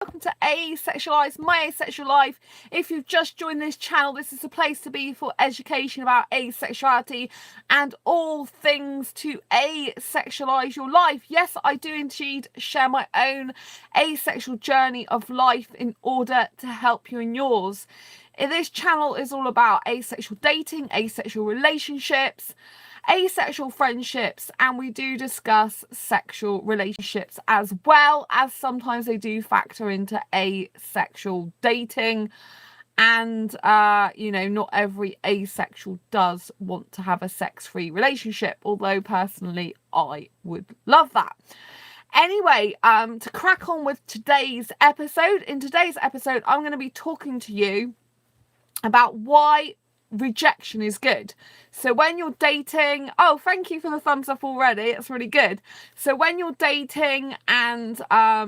welcome to Asexualise, my asexual life. If you've just joined this channel, this is the place to be for education about asexuality and all things to asexualise your life. Yes, I do indeed share my own asexual journey of life in order to help you in yours. This channel is all about asexual dating, asexual relationships, asexual friendships, and we do discuss sexual relationships as well, as sometimes they do factor into asexual dating. And not every asexual does want to have a sex-free relationship, although personally I would love that. Anyway, to crack on with today's episode, I'm going to be talking to you about why rejection is good. So when you're dating, oh, thank you for the thumbs up already, it's really good. So when you're dating and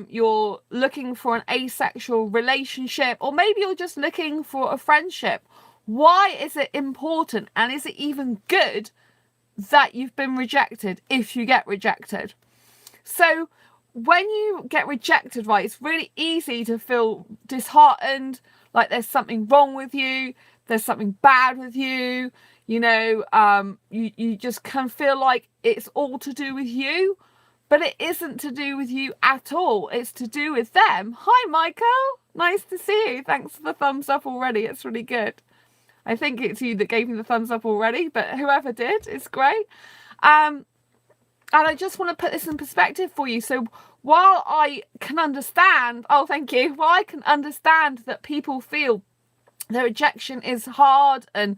you're looking for an asexual relationship, or maybe you're just looking for a friendship, why is it important, and is it even good that you've been rejected if you get rejected? So when you get rejected, right, it's really easy to feel disheartened, like there's something wrong with you, there's something bad with you, you just can feel like it's all to do with you, but it isn't to do with you at all. It's to do with them. Hi, Michael. Nice to see you. Thanks for the thumbs up already. It's really good. I think it's you that gave me the thumbs up already, but whoever did, it's great. And I just want to put this in perspective for you. So while I can understand, oh, thank you. While I can understand that people feel the rejection is hard and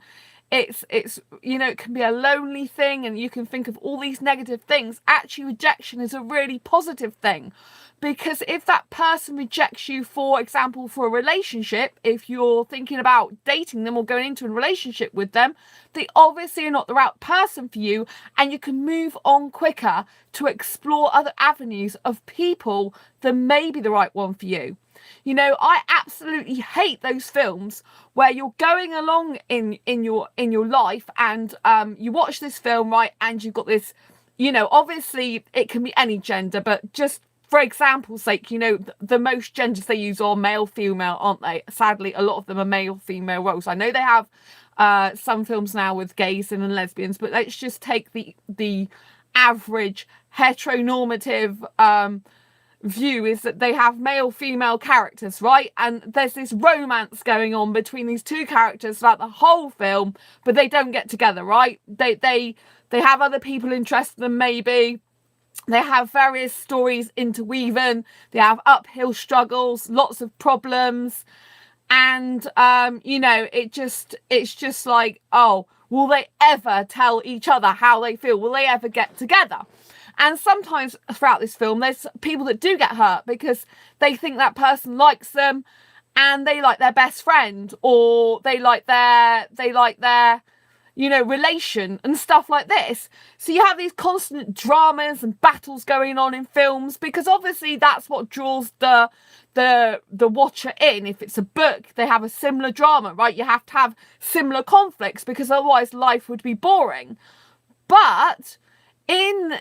it's it can be a lonely thing and you can think of all these negative things, actually rejection is a really positive thing. Because if that person rejects you, for example, for a relationship, if you're thinking about dating them or going into a relationship with them, they obviously are not the right person for you, and you can move on quicker to explore other avenues of people that may be the right one for you. I absolutely hate those films where you're going along in your life and you watch this film, right, and you've got this, obviously it can be any gender, but just for example's sake, the most genders they use are male, female, aren't they? Sadly, a lot of them are male, female roles. I know they have some films now with gays and lesbians, but let's just take the average heteronormative view is that they have male female characters, right? And there's this romance going on between these two characters throughout the whole film, but they don't get together, right? They have other people interested in them, maybe. They have various stories interweaving. They have uphill struggles, lots of problems. And, it's just like, oh, will they ever tell each other how they feel? Will they ever get together? And sometimes throughout this film, there's people that do get hurt because they think that person likes them and they like their best friend, or they like their relation and stuff like this. So you have these constant dramas and battles going on in films, because obviously that's what draws the watcher in. If it's a book, they have a similar drama, right? You have to have similar conflicts, because otherwise life would be boring. But in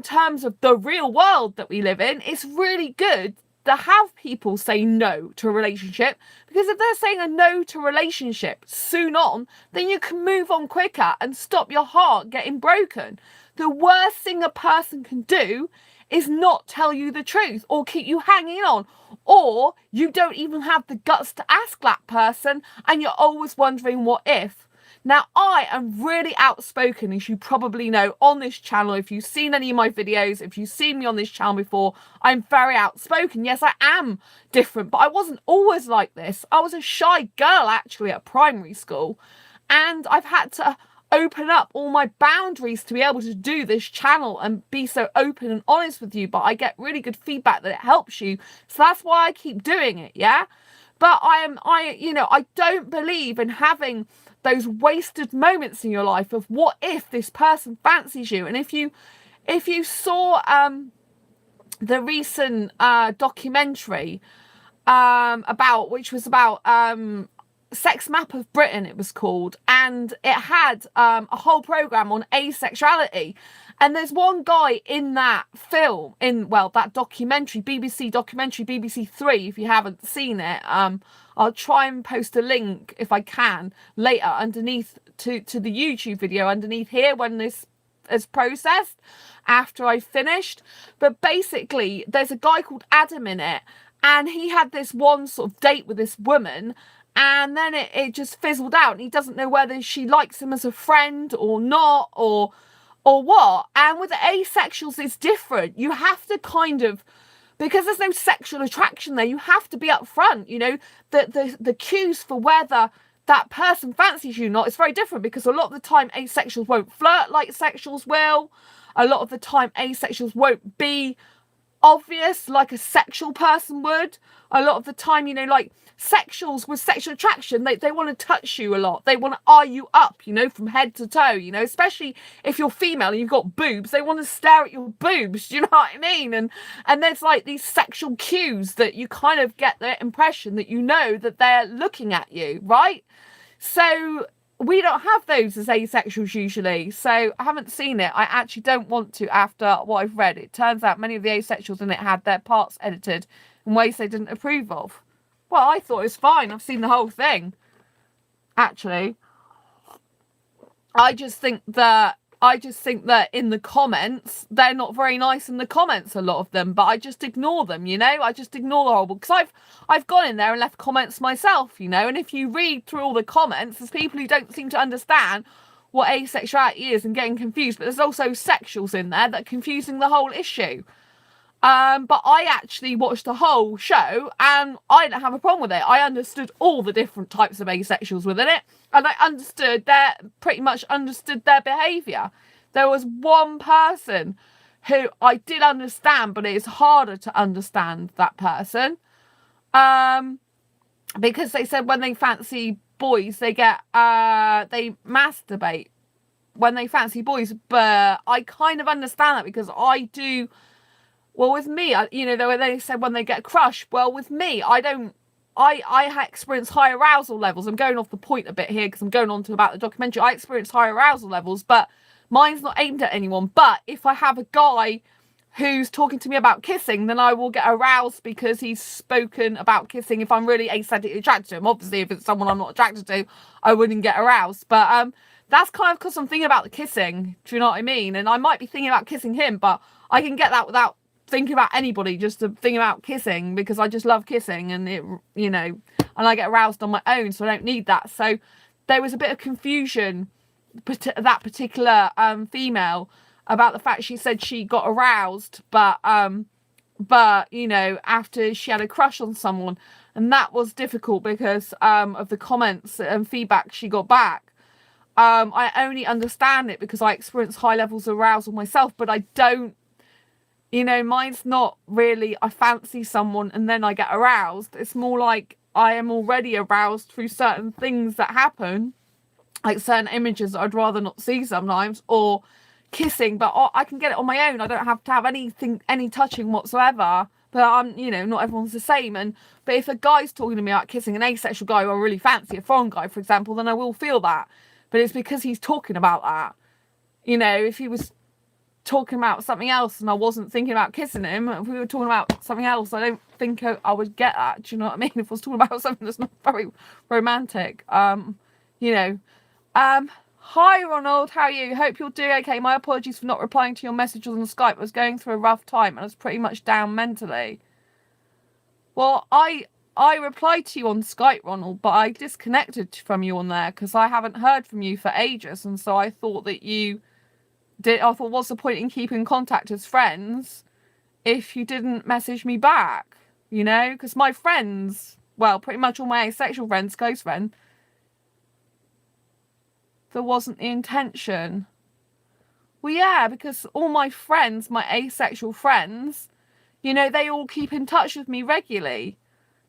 terms of the real world that we live in, it's really good to have people say no to a relationship, because if they're saying a no to a relationship soon on, then you can move on quicker and stop your heart getting broken. The worst thing a person can do is not tell you the truth or keep you hanging on, or you don't even have the guts to ask that person and you're always wondering what if. Now, I am really outspoken, as you probably know, on this channel. If you've seen any of my videos, if you've seen me on this channel before, I'm very outspoken. Yes, I am different, but I wasn't always like this. I was a shy girl, actually, at primary school. And I've had to open up all my boundaries to be able to do this channel and be so open and honest with you. But I get really good feedback that it helps you. So that's why I keep doing it, yeah? But I don't believe in having those wasted moments in your life of what if this person fancies you. And if you saw the recent documentary which was about Sex Map of Britain, it was called, and it had a whole program on asexuality. And there's one guy in that film, that documentary, BBC documentary, BBC Three, if you haven't seen it. I'll try and post a link if I can later underneath to the YouTube video underneath here when this is processed after I finished. But basically, there's a guy called Adam in it, and he had this one sort of date with this woman, and then it just fizzled out, and he doesn't know whether she likes him as a friend or not, or what. And with the asexuals, it's different. You have to kind of, because there's no sexual attraction there, you have to be upfront. You know, the cues for whether that person fancies you or not, it's very different, because a lot of the time asexuals won't flirt like sexuals will. A lot of the time asexuals won't be obvious like a sexual person would. A lot of the time, you know, like sexuals with sexual attraction, they want to touch you a lot. They want to eye you up, you know, from head to toe, you know, especially if you're female and you've got boobs, they want to stare at your boobs. Do you know what I mean? And there's like these sexual cues that you kind of get the impression that you know that they're looking at you, right? So we don't have those as asexuals usually. So I haven't seen it. I actually don't want to after what I've read. It turns out many of the asexuals in it had their parts edited in ways they didn't approve of. Well, I thought it was fine. I've seen the whole thing. Actually, I just think that in the comments, they're not very nice in the comments, a lot of them, but I just ignore them, you know? I just ignore the horrible, because I've gone in there and left comments myself, you know? And if you read through all the comments, there's people who don't seem to understand what asexuality is and getting confused, but there's also sexuals in there that are confusing the whole issue. But I actually watched the whole show and I didn't have a problem with it. I understood all the different types of asexuals within it, and I pretty much understood their behaviour. There was one person who I did understand, but it is harder to understand that person. Because they said when they fancy boys, they masturbate when they fancy boys. But I kind of understand that, because I do. Well, with me, you know, they said when they get a crush. Well, with me, I experience high arousal levels. I'm going off the point a bit here because I'm going on to about the documentary. I experience high arousal levels, but mine's not aimed at anyone. But if I have a guy who's talking to me about kissing, then I will get aroused because he's spoken about kissing if I'm really aesthetically attracted to him. Obviously, if it's someone I'm not attracted to, I wouldn't get aroused. But that's kind of because I'm thinking about the kissing. Do you know what I mean? And I might be thinking about kissing him, but I can get that without thinking about anybody, just to think about kissing, because I just love kissing, and it, you know, and I get aroused on my own, so I don't need that. So there was a bit of confusion, that particular female, about the fact she said she got aroused, but you know, after she had a crush on someone, and that was difficult because of the comments and feedback she got back. I only understand it because I experience high levels of arousal myself, but I don't. You know, mine's not really, I fancy someone and then I get aroused. It's more like I am already aroused through certain things that happen, like certain images that I'd rather not see sometimes, or kissing, but I can get it on my own. I don't have to have any touching whatsoever. But you know, not everyone's the same. But if a guy's talking to me about kissing, an asexual guy who I really fancy, a foreign guy, for example, then I will feel that. But it's because he's talking about that. You know, if he was talking about something else and I wasn't thinking about kissing him, if we were talking about something else, I don't think I would get that. Do you know what I mean? If I was talking about something that's not very romantic, you know. Hi Ronald, how are you? Hope you're doing okay. My apologies for not replying to your messages on Skype. I was going through a rough time and I was pretty much down mentally. Well, I replied to you on Skype, Ronald, but I disconnected from you on there because I haven't heard from you for ages, and so I thought that you I thought, what's the point in keeping contact as friends if you didn't message me back? You know, because my friends, well, pretty much all my asexual friends, close friend, there wasn't the intention. Well, yeah, because all my friends, my asexual friends, you know, they all keep in touch with me regularly.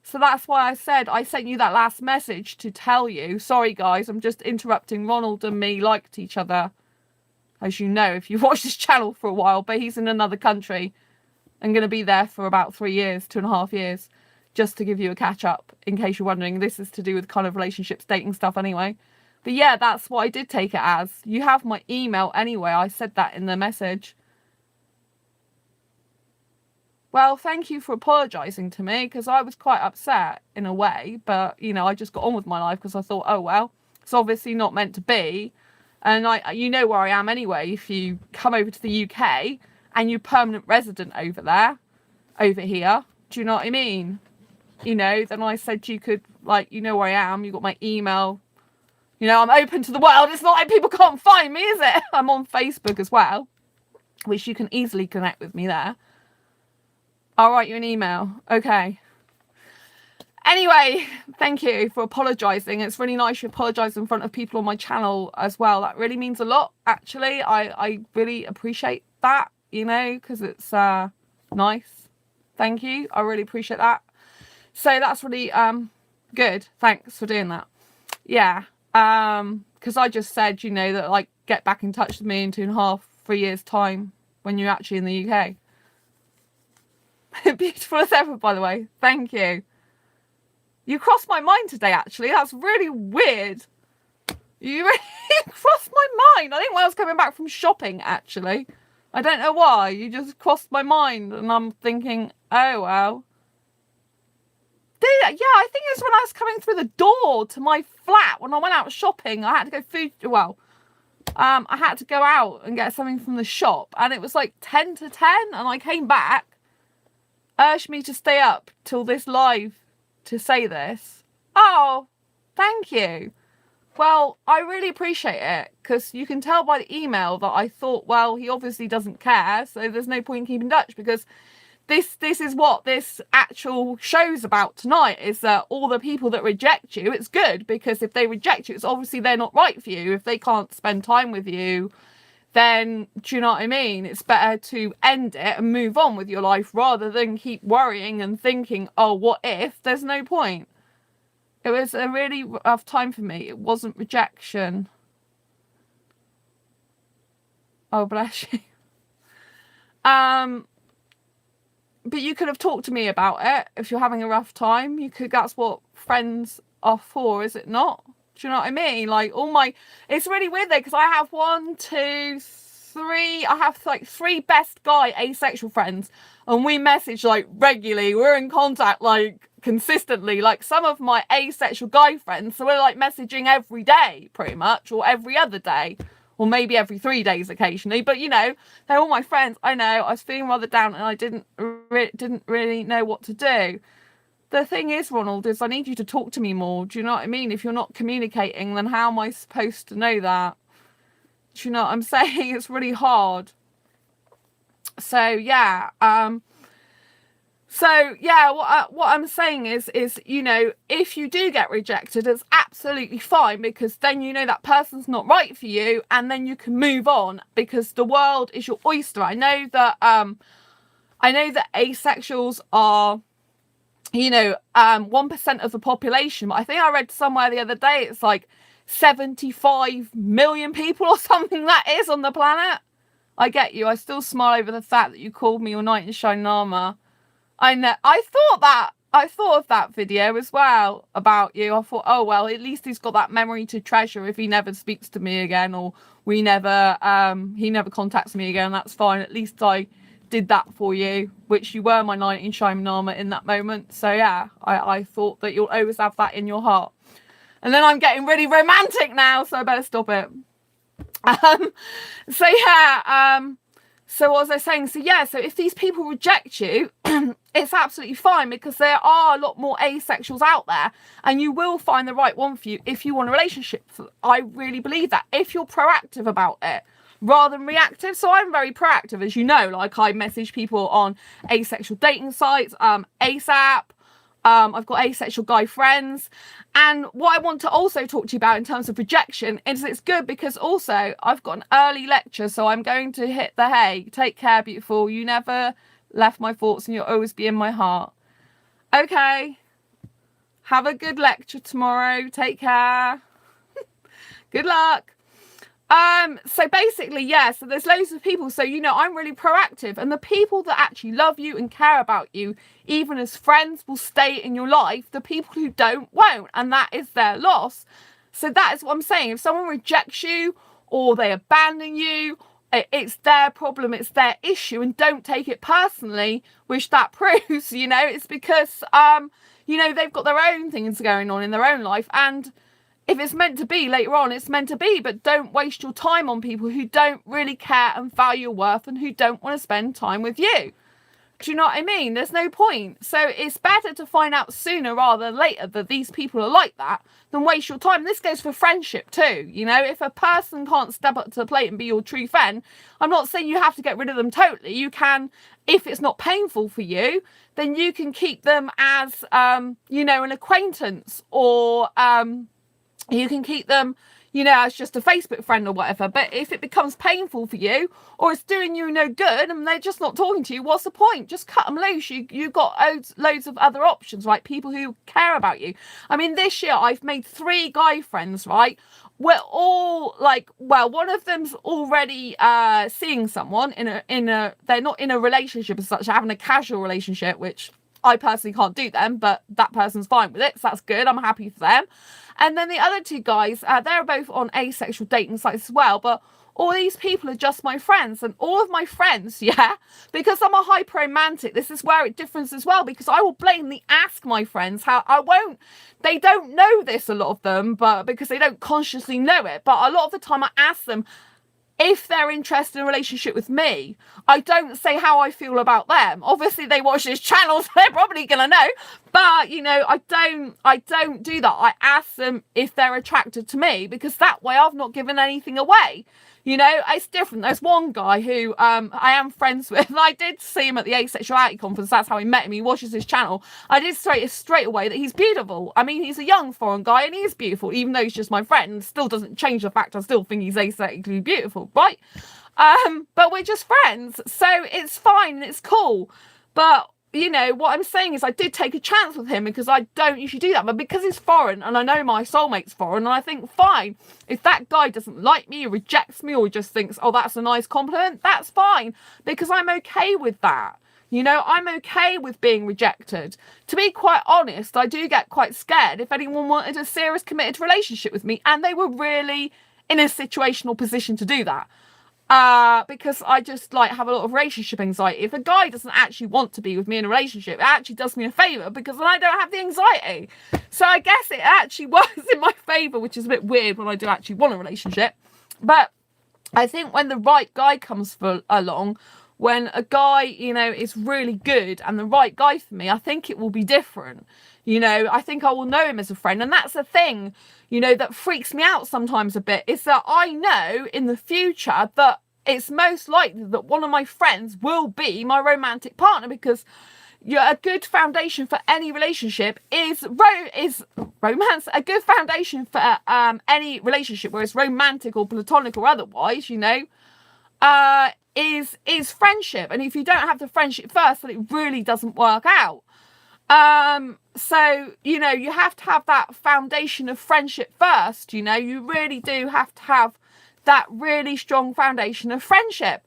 So that's why I said I sent you that last message to tell you. Sorry, guys, I'm just interrupting. Ronald and me liked each other, as you know, if you've watched this channel for a while, but he's in another country and going to be there for about 3 years, 2.5 years. just to give you a catch up, in case you're wondering. This is to do with kind of relationships, dating stuff anyway. But yeah, that's what I did take it as. You have my email anyway. I said that in the message. Well, thank you for apologising to me, because I was quite upset in a way. But, you know, I just got on with my life because I thought, oh, well, it's obviously not meant to be. And you know where I am anyway. If you come over to the UK and you're permanent resident over here, do you know what I mean? You know, then I said you could, like, you know where I am. You got my email. You know, I'm open to the world. It's not like people can't find me, is it? I'm on Facebook as well, which you can easily connect with me there. I'll write you an email. Okay. Anyway, thank you for apologising. It's really nice you apologise in front of people on my channel as well. That really means a lot, actually. I really appreciate that, you know, because it's nice. Thank you. I really appreciate that. So that's really good. Thanks for doing that. Yeah. Because I just said, you know, that, like, get back in touch with me in 2.5, 3 years' time when you're actually in the UK. Beautiful as ever, by the way. Thank you. You crossed my mind today, actually. That's really weird. You really crossed my mind. I think when I was coming back from shopping, actually. I don't know why. You just crossed my mind. And I'm thinking, oh, well. Yeah, I think it's when I was coming through the door to my flat. When I went out shopping, I had to go I had to go out and get something from the shop. And it was like 10 to 10. And I came back. Urged me to stay up till this live to say this. Oh, thank you. Well, I really appreciate it, because you can tell by the email that I thought, well, he obviously doesn't care, so there's no point in keeping touch, because this is what this actual show's about tonight, is that all the people that reject you, it's good, because if they reject you, it's obviously they're not right for you. If they can't spend time with you, then, do you know what I mean? It's better to end it and move on with your life rather than keep worrying and thinking, oh, what if? There's no point. It was a really rough time for me. It wasn't rejection. Oh, bless you. But you could have talked to me about it if you're having a rough time. You could. That's what friends are for, is it not? Do you know what I mean? Like, it's really weird though, because I have 1, 2, 3. I have like 3 best guy asexual friends, and we message like regularly. We're in contact like consistently. Like some of my asexual guy friends, so we're like messaging every day pretty much, or every other day, or maybe every 3 days occasionally. But you know, they're all my friends. I know I was feeling rather down, and I didn't really know what to do. The thing is, Ronald, is I need you to talk to me more. Do you know what I mean? If you're not communicating, then how am I supposed to know that? Do you know what I'm saying? It's really hard. So yeah, what I'm saying is, you know, if you do get rejected, it's absolutely fine, because then you know that person's not right for you, and then you can move on, because the world is your oyster. I know that asexuals are, you know, 1% of the population, but I think I read somewhere the other day it's like 75 million people or something that is on the planet. I get you. I still smile over the fact that you called me your knight in shining armour. I know. I thought of that video as well about you. I thought, oh well, at least he's got that memory to treasure if he never speaks to me again, or he never contacts me again. That's fine. At least I did that for you, which you were my knight in shining armour in that moment. So yeah, I thought that you'll always have that in your heart. And then I'm getting really romantic now, so I better stop it. So what was I saying? So yeah, so if these people reject you, it's absolutely fine, because there are a lot more asexuals out there, and you will find the right one for you if you want a relationship. I really believe that, if you're proactive about it rather than reactive. So I'm very proactive, as you know. Like, I message people on asexual dating sites, ASAP. I've got asexual guy friends. And what I want to also talk to you about in terms of rejection is it's good, because also I've got an early lecture, so I'm going to hit the hay. Take care, beautiful. You never left my thoughts, and you'll always be in my heart. Okay. Have a good lecture tomorrow. Take care. Good luck. So basically, yeah, so there's loads of people. So, I'm really proactive, and the people that actually love you and care about you, even as friends, will stay in your life. The people who don't won't, and that is their loss. So that is what I'm saying. If someone rejects you or they abandon you, it's their problem, it's their issue, and don't take it personally, which that proves, it's because, they've got their own things going on in their own life, and if it's meant to be later on, it's meant to be, but don't waste your time on people who don't really care and value your worth and who don't want to spend time with you. Do you know what I mean? There's no point. So it's better to find out sooner rather than later that these people are like that than waste your time. This goes for friendship too. If a person can't step up to the plate and be your true friend, I'm not saying you have to get rid of them totally. You can, if it's not painful for you, then you can keep them as, an acquaintance, or you can keep them, as just a Facebook friend or whatever. But if it becomes painful for you, or it's doing you no good and they're just not talking to you, what's the point? Just cut them loose. You've got loads of other options, right? People who care about you. I mean, this year I've made 3 guy friends, right? We're all one of them's already seeing someone they're not in a relationship as such, they're having a casual relationship, which I personally can't do them, but that person's fine with it, so that's good. I'm happy for them. And then the other 2 guys, they're both on asexual dating sites as well, but all these people are just my friends. And all of my friends, because I'm a hyper romantic, this is where it differs as well, because I will blatantly ask my friends they don't know this, a lot of them, but because they don't consciously know it, but a lot of the time I ask them if they're interested in a relationship with me. I don't say how I feel about them. Obviously they watch this channel, so they're probably gonna know, but I don't do that. I ask them if they're attracted to me, because that way I've not given anything away. It's different. There's one guy who I am friends with, and I did see him at the Asexuality conference. That's how I met him. He watches his channel. I did straight away that he's beautiful. I mean, he's a young foreign guy, and he is beautiful, even though he's just my friend. Still doesn't change the fact I still think he's asexually beautiful, right? But we're just friends, so it's fine and it's cool. But what I'm saying is I did take a chance with him, because I don't usually do that. But because he's foreign, and I know my soulmate's foreign, and I think, fine, if that guy doesn't like me or rejects me or just thinks, oh, that's a nice compliment, that's fine, because I'm okay with that. I'm okay with being rejected. To be quite honest, I do get quite scared if anyone wanted a serious committed relationship with me and they were really in a situational position to do that. Because I just have a lot of relationship anxiety. If a guy doesn't actually want to be with me in a relationship, it actually does me a favour, because then I don't have the anxiety. So I guess it actually works in my favour, which is a bit weird when I do actually want a relationship. But I think when the right guy comes along, when a guy, is really good and the right guy for me, I think it will be different. I think I will know him as a friend. And that's the thing, that freaks me out sometimes a bit, is that I know in the future that it's most likely that one of my friends will be my romantic partner, because a good foundation for any relationship is romance. A good foundation for any relationship, whether it's romantic or platonic or otherwise, is friendship. And if you don't have the friendship first, then it really doesn't work out. So, you have to have that foundation of friendship first. You really do have to have that really strong foundation of friendship.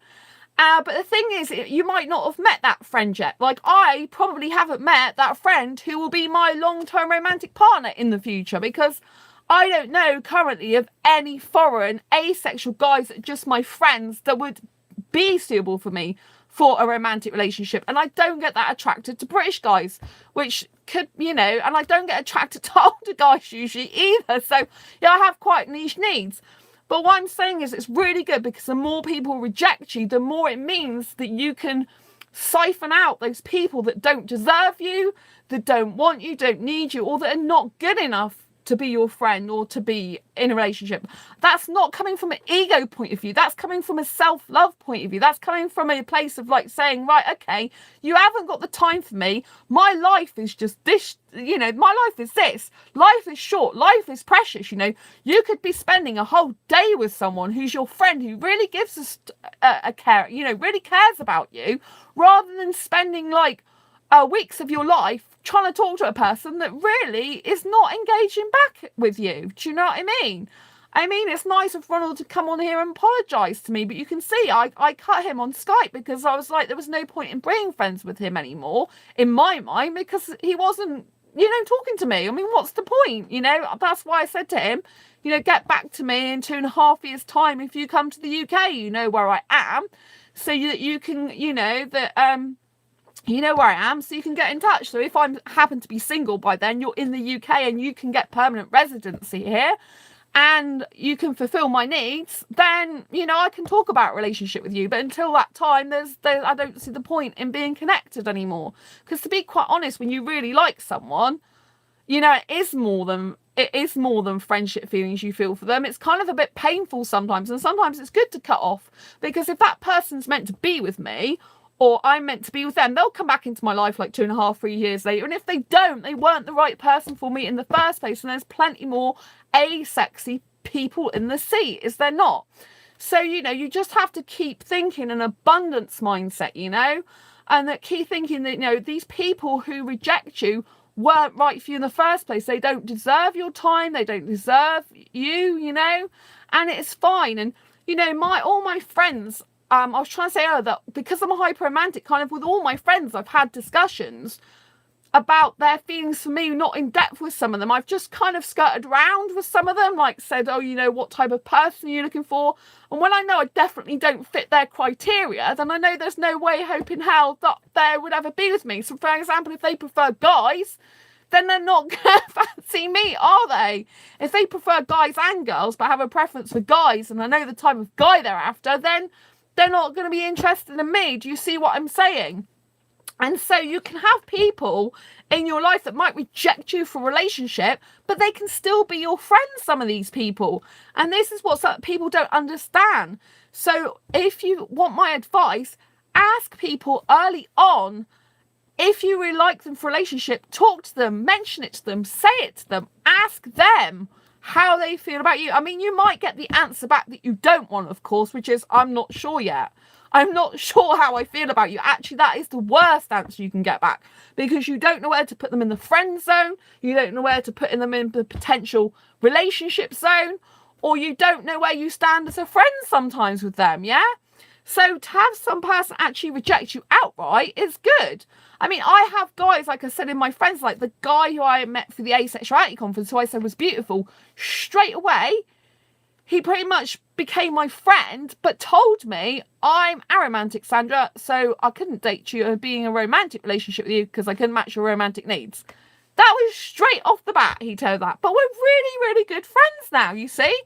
But the thing is, you might not have met that friend yet. I probably haven't met that friend who will be my long-term romantic partner in the future, because I don't know currently of any foreign asexual guys that are just my friends that would be suitable for me for a romantic relationship. And I don't get that attracted to British guys, which could, and I don't get attracted to older guys usually either. So, I have quite niche needs. But what I'm saying is it's really good, because the more people reject you, the more it means that you can siphon out those people that don't deserve you, that don't want you, don't need you, or that are not good enough to be your friend or to be in a relationship. That's not coming from an ego point of view. That's coming from a self-love point of view. That's coming from a place of saying, right, okay, you haven't got the time for me. My life is just this, my life is this. Life is short. Life is precious. You could be spending a whole day with someone who's your friend, who really gives us a care, really cares about you, rather than spending weeks of your life trying to talk to a person that really is not engaging back with you. Do you know what I mean? I mean, it's nice of Ronald to come on here and apologise to me, but you can see I cut him on Skype because I was like, there was no point in being friends with him anymore, in my mind, because he wasn't, talking to me. I mean, what's the point? That's why I said to him, get back to me in 2.5 years' time if you come to the UK, you know where I am, so that you can, you know where I am, so you can get in touch. So if I happen to be single by then, you're in the UK and you can get permanent residency here and you can fulfill my needs, then, I can talk about a relationship with you. But until that time, I don't see the point in being connected anymore. Because to be quite honest, when you really like someone, it is more than friendship feelings you feel for them. It's kind of a bit painful sometimes, and sometimes it's good to cut off, because if that person's meant to be with me, or I'm meant to be with them, they'll come back into my life like 2.5, 3 years later. And if they don't, they weren't the right person for me in the first place. And there's plenty more asexy people in the sea, is there not? So, you just have to keep thinking an abundance mindset, and that keep thinking that, these people who reject you weren't right for you in the first place. They don't deserve your time. They don't deserve you, and it's fine. And, all my friends, I was trying to say earlier that because I'm a hyper-romantic, kind of with all my friends, I've had discussions about their feelings for me, not in depth with some of them. I've just kind of skirted around with some of them, like said, oh, what type of person are you looking for? And when I know I definitely don't fit their criteria, then I know there's no way, hope in hell, that they would ever be with me. So, for example, if they prefer guys, then they're not going to fancy me, are they? If they prefer guys and girls, but have a preference for guys, and I know the type of guy they're after, then they're not going to be interested in me. Do you see what I'm saying? And so you can have people in your life that might reject you for a relationship, but they can still be your friends, some of these people. And this is what some people don't understand. So if you want my advice, ask people early on, if you really like them for a relationship, talk to them, mention it to them, say it to them, ask them how they feel about you. I mean, you might get the answer back that you don't want, of course, which is, I'm not sure yet. I'm not sure how I feel about you. Actually, that is the worst answer you can get back, because you don't know where to put them in the friend zone. You don't know where to put them in the potential relationship zone, or you don't know where you stand as a friend sometimes with them, yeah? So to have some person actually reject you outright is good. I mean, I have guys, like I said, in my friends, like the guy who I met for the Asexuality conference, who I said was beautiful, straight away, he pretty much became my friend, but told me, I'm aromantic, Sandra, so I couldn't date you or be in a romantic relationship with you because I couldn't match your romantic needs. That was straight off the bat, he told that. But we're really, really good friends now, you see?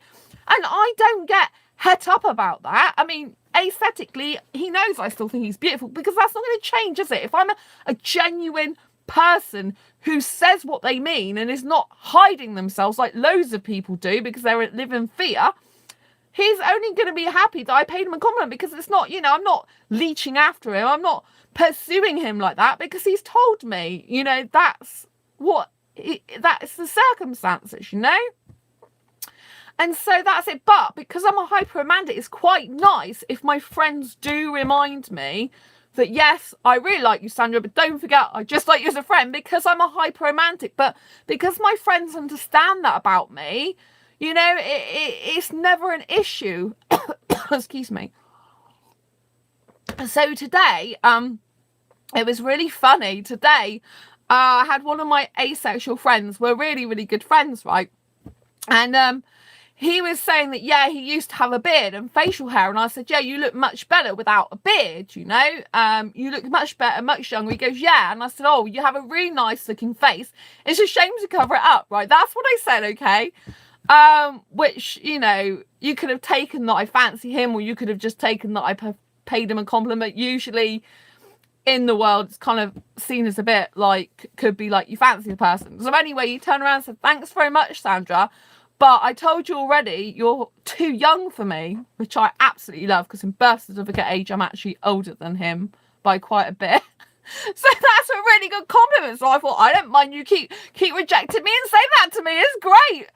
And I don't get het up about that. I mean, aesthetically, he knows I still think he's beautiful, because that's not going to change, is it? If I'm a genuine person who says what they mean and is not hiding themselves like loads of people do because they live in fear, he's only going to be happy that I paid him a compliment, because it's not, I'm not leeching after him. I'm not pursuing him like that, because he's told me, that's the circumstances, And so that's it. But because I'm a hyper-romantic, it's quite nice if my friends do remind me that, yes, I really like you, Sandra, but don't forget, I just like you as a friend, because I'm a hyper-romantic. But because my friends understand that about me, it's never an issue. Excuse me. So today, it was really funny. Today, I had one of my asexual friends. We're really, really good friends, right? And he was saying that, yeah, he used to have a beard and facial hair. And I said, yeah, you look much better without a beard, you look much better, much younger. He goes, yeah. And I said, oh, you have a really nice looking face. It's a shame to cover it up, right? That's what I said, okay? Which, you could have taken that I fancy him, or you could have just taken that I paid him a compliment. Usually in the world, it's kind of seen as a bit like, could be like you fancy the person. So anyway, you turn around and said, thanks very much, Sandra, but I told you already, you're too young for me, which I absolutely love, because in birth certificate age, I'm actually older than him by quite a bit. So that's a really good compliment. So I thought, I don't mind you keep rejecting me and say that to me. It's great.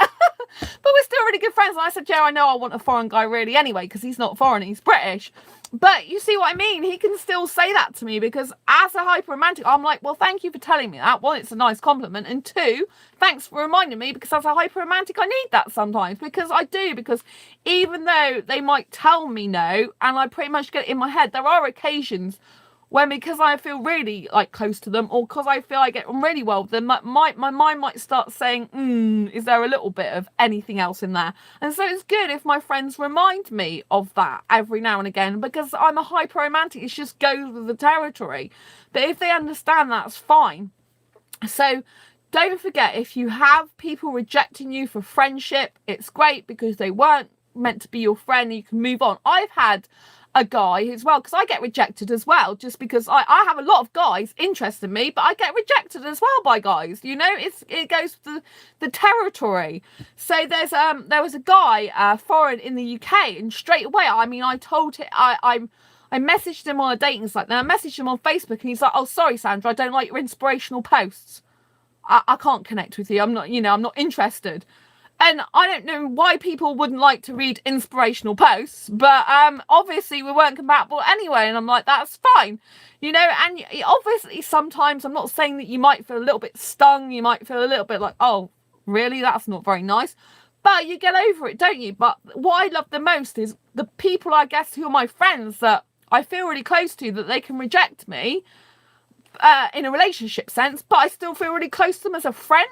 But we're still really good friends. And I said, yeah, I know I want a foreign guy really anyway, because he's not foreign, he's British. But you see what I mean? He can still say that to me, because as a hyper romantic, I'm like, well, thank you for telling me that. One, it's a nice compliment. And two, thanks for reminding me, because as a hyper romantic, I need that sometimes, because I do. Because even though they might tell me no, and I pretty much get it in my head, there are occasions when, because I feel really like close to them, or because I feel I get on really well with them, my mind might start saying, is there a little bit of anything else in there? And so it's good if my friends remind me of that every now and again, because I'm a hyper romantic. It just goes with the territory. But if they understand, that's fine. So don't forget, if you have people rejecting you for friendship, it's great, because they weren't meant to be your friend. You can move on. I've had a guy as well, because I get rejected as well, just because I have a lot of guys interested in me, but I get rejected as well by guys, you know. It goes with the territory. So there was a guy foreign in the UK, and straight away, I mean, I told him, I messaged him on a dating site, then I messaged him on Facebook, and he's like, oh, sorry, Sandra, I don't like your inspirational posts. I can't connect with you. I'm not interested. And I don't know why people wouldn't like to read inspirational posts, but obviously we weren't compatible anyway. And I'm like, that's fine, you know. And obviously sometimes, I'm not saying that you might feel a little bit stung. You might feel a little bit like, oh, really? That's not very nice. But you get over it, don't you? But what I love the most is the people, I guess, who are my friends that I feel really close to, that they can reject me in a relationship sense, but I still feel really close to them as a friend.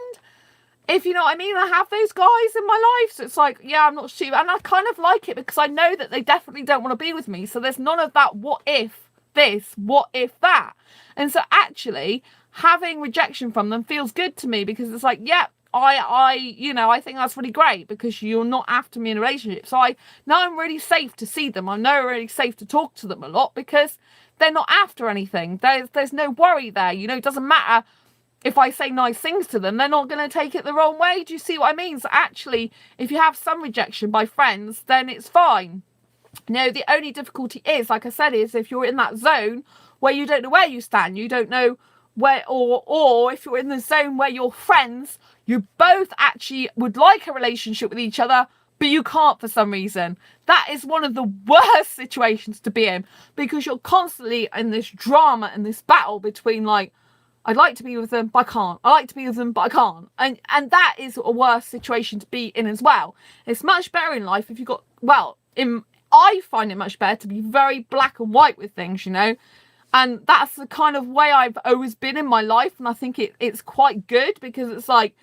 If you know what I mean. I have those guys in my life, so it's like, yeah, I'm not stupid, and I kind of like it, because I know that they definitely don't want to be with me. So there's none of that what if this, what if that. And so actually having rejection from them feels good to me, because it's like, yeah, I think that's really great, because you're not after me in a relationship. So now I'm really safe to see them. I'm now really safe to talk to them a lot, because they're not after anything. There's no worry there, you know. It doesn't matter if I say nice things to them, they're not going to take it the wrong way. Do you see what I mean? So actually, if you have some rejection by friends, then it's fine. You know, the only difficulty is, like I said, is if you're in that zone where you don't know where you stand, you don't know where, or if you're in the zone where you're friends, you both actually would like a relationship with each other, but you can't for some reason. That is one of the worst situations to be in, because you're constantly in this drama and this battle between, like, I'd like to be with them, but I can't. I like to be with them, but I can't. And that is a worse situation to be in as well. It's much better in life if you've got, I find it much better to be very black and white with things, you know. And that's the kind of way I've always been in my life. And I think it's quite good, because it's like,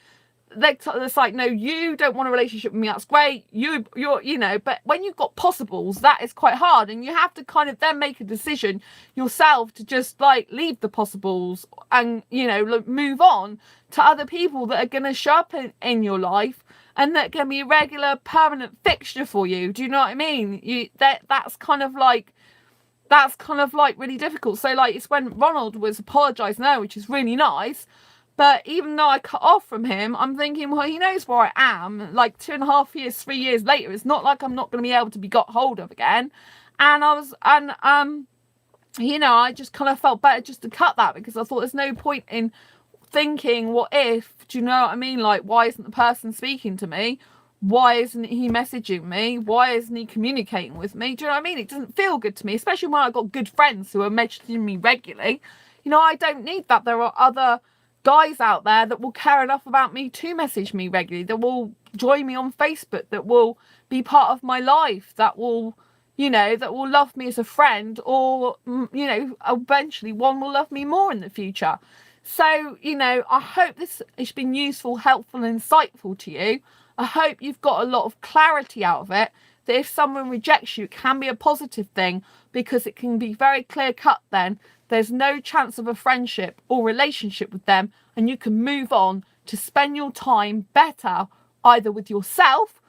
it's like, no, you don't want a relationship with me, that's great, you're, you know. But when you've got possibles, that is quite hard, and you have to kind of then make a decision yourself to just like leave the possibles and, you know, move on to other people that are going to show up in your life, and that can be a regular permanent fixture for you. Do you know what I mean? That's kind of like really difficult. So like, it's when Ronald was apologising there, which is really nice. But even though I cut off from him, I'm thinking, well, he knows where I am. Like 2.5 years, 3 years later, it's not like I'm not going to be able to be got hold of again. And you know, I just kind of felt better just to cut that, because I thought there's no point in thinking, what if? Do you know what I mean? Like, why isn't the person speaking to me? Why isn't he messaging me? Why isn't he communicating with me? Do you know what I mean? It doesn't feel good to me, especially when I've got good friends who are messaging me regularly. You know, I don't need that. There are other guys out there that will care enough about me to message me regularly, that will join me on Facebook, that will be part of my life, that will, you know, that will love me as a friend, or, you know, eventually one will love me more in the future. So, you know, I hope this has been useful, helpful, and insightful to you. I hope you've got a lot of clarity out of it, that if someone rejects you, it can be a positive thing, because it can be very clear cut then. There's no chance of a friendship or relationship with them, and you can move on to spend your time better, either with yourself,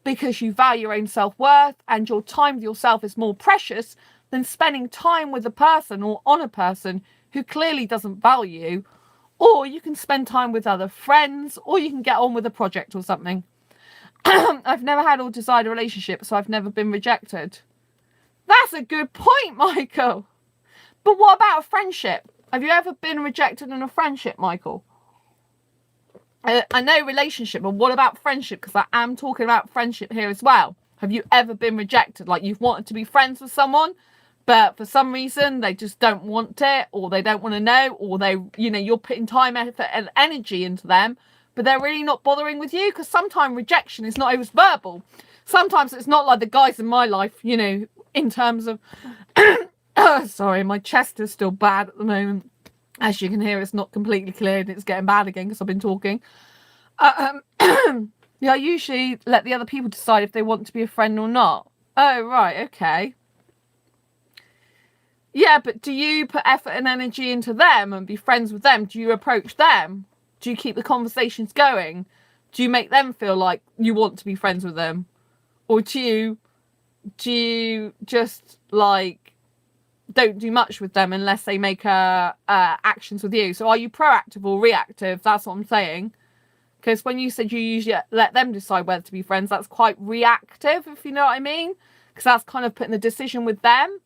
because you value your own self-worth and your time with yourself is more precious than spending time with a person or on a person who clearly doesn't value you. Or you can spend time with other friends, or you can get on with a project or something. I've never had or desired a relationship, so I've never been rejected. That's a good point, Michael. But what about a friendship? Have you ever been rejected in a friendship, Michael? I know relationship, but what about friendship? Because I am talking about friendship here as well. Have you ever been rejected? Like, you've wanted to be friends with someone, but for some reason they just don't want it, or they don't want to know, or they, you're putting time, effort, and energy into them, but they're really not bothering with you. Because sometimes rejection is not always verbal. Sometimes it's not like the guys in my life, in terms of sorry, my chest is still bad at the moment. As you can hear, it's not completely cleared. It's getting bad again because I've been talking. I usually let the other people decide if they want to be a friend or not. Oh, right, okay. Yeah, but do you put effort and energy into them and be friends with them? Do you approach them? Do you keep the conversations going? Do you make them feel like you want to be friends with them? Or do you just, like, don't do much with them unless they make actions with you? So are you proactive or reactive? That's what I'm saying. Because when you said you usually let them decide whether to be friends, that's quite reactive, if you know what I mean. Because that's kind of putting the decision with them.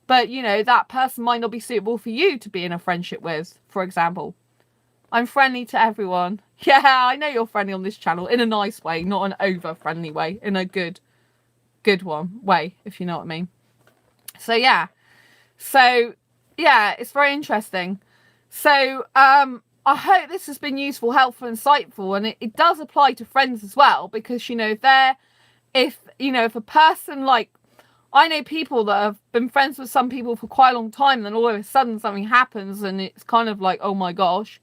But, that person might not be suitable for you to be in a friendship with, for example. I'm friendly to everyone. Yeah, I know you're friendly on this channel in a nice way, not an over-friendly way, in a good way, if you know what I mean. So, yeah. It's very interesting. So, I hope this has been useful, helpful, insightful, and it does apply to friends as well, because, if a person, like, I know people that have been friends with some people for quite a long time, and then all of a sudden something happens and it's kind of like, oh my gosh,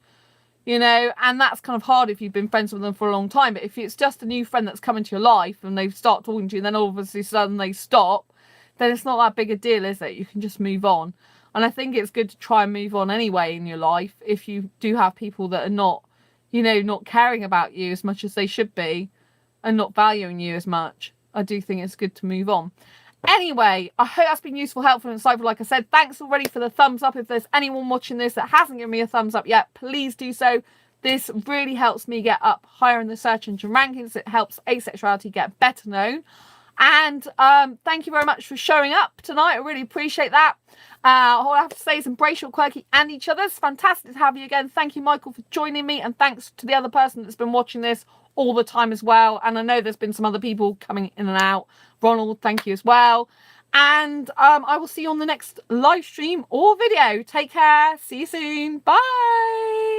and that's kind of hard if you've been friends with them for a long time. But if it's just a new friend that's come into your life and they start talking to you and then all of a sudden they stop, then it's not that big a deal, is it? You can just move on. And I think it's good to try and move on anyway in your life if you do have people that are not, not caring about you as much as they should be and not valuing you as much. I do think it's good to move on. Anyway, I hope that's been useful, helpful, and insightful. Like I said, thanks already for the thumbs up. If there's anyone watching this that hasn't given me a thumbs up yet, please do so. This really helps me get up higher in the search engine rankings. It helps Asexuality get better known. And thank you very much for showing up tonight. I really appreciate that. All I have to say is embrace your quirky and each other's. Fantastic to have you again. Thank you, Michael, for joining me. And thanks to the other person that's been watching this all the time as well. And I know there's been some other people coming in and out. Ronald, thank you as well. And I will see you on the next live stream or video. Take care. See you soon. Bye.